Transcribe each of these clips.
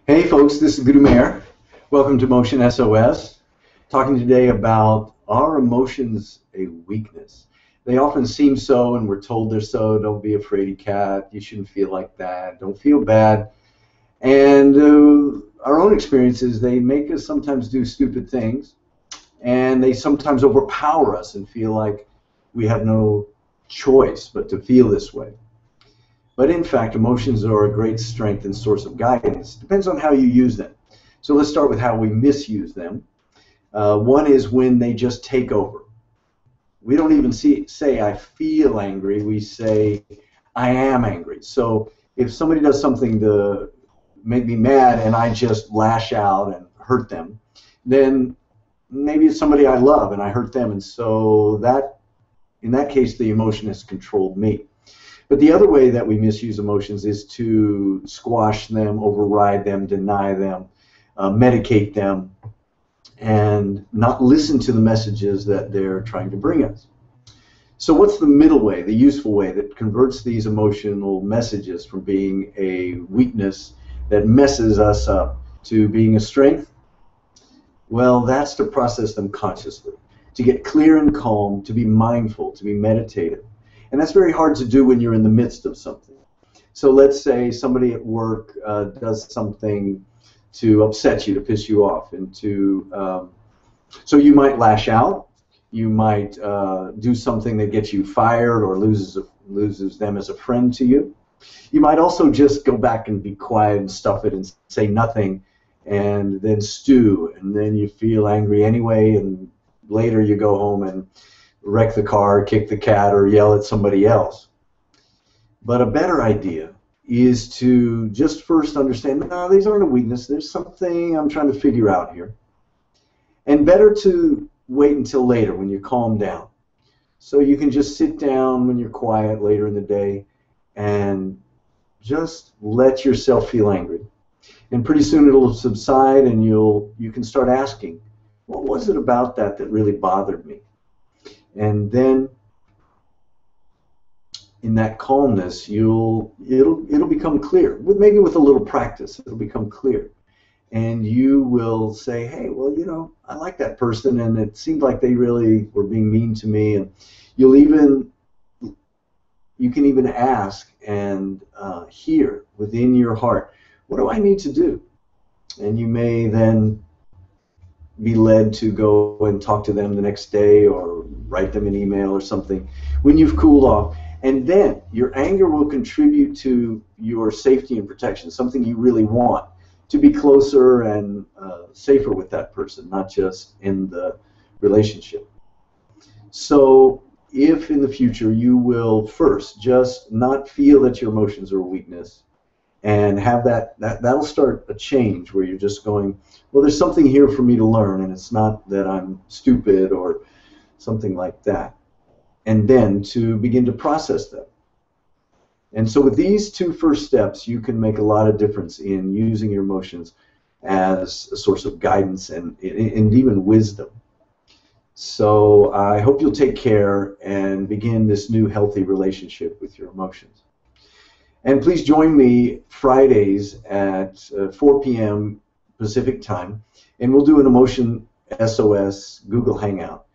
Hey folks, this is Guru Mayer. Welcome to Motion SOS. Talking today about, are emotions a weakness? They often seem so, and we're told they're so. Don't be a fraidy cat. You shouldn't feel like that. Don't feel bad. And our own experiences, they make us sometimes do stupid things, and they sometimes overpower us and feel like we have no choice but to feel this way. But in fact, emotions are a great strength and source of guidance. Depends on how you use them. So let's start with how we misuse them. One is when they just take over. We don't even say I feel angry. We say I am angry. So if somebody does something to make me mad and I just lash out and hurt them, then maybe it's somebody I love and I hurt them. And so that, in that case, the emotion has controlled me. But the other way that we misuse emotions is to squash them, override them, deny them, medicate them, and not listen to the messages that they're trying to bring us. So what's the middle way, the useful way that converts these emotional messages from being a weakness that messes us up to being a strength? Well, that's to process them consciously, to get clear and calm, to be mindful, to be meditative. And that's very hard to do when you're in the midst of something. So let's say somebody at work does something to upset you, to piss you off, and so you might lash out. You might do something that gets you fired or loses them as a friend to you. You might also just go back and be quiet and stuff it and say nothing, and then stew, and then you feel angry anyway, and later you go home and wreck the car, kick the cat, or yell at somebody else. But a better idea is to just first understand, no, these aren't a weakness. There's something I'm trying to figure out here. And better to wait until later when you calm down. So you can just sit down when you're quiet later in the day and just let yourself feel angry. And pretty soon it'll subside and you can start asking, what was it about that really bothered me? And then, in that calmness, it'll become clear. Maybe with a little practice, it'll become clear, and you will say, "Hey, well, I like that person, and it seemed like they really were being mean to me." And you can even ask and hear within your heart, "What do I need to do?" And you may then be led to go and talk to them the next day or write them an email or something when you've cooled off. And then your anger will contribute to your safety and protection, something you really want, to be closer and safer with that person, not just in the relationship. So if in the future you will first just not feel that your emotions are a weakness, and have that'll start a change where you're just going, well, there's something here for me to learn, and it's not that I'm stupid or something like that. And then to begin to process them. And so with these two first steps, you can make a lot of difference in using your emotions as a source of guidance and even wisdom. So I hope you'll take care and begin this new healthy relationship with your emotions. And please join me Fridays at 4 p.m. Pacific time, and we'll do an Emotion SOS Google Hangout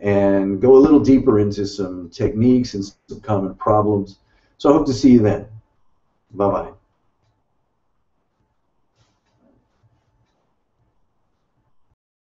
and go a little deeper into some techniques and some common problems. So I hope to see you then. Bye-bye.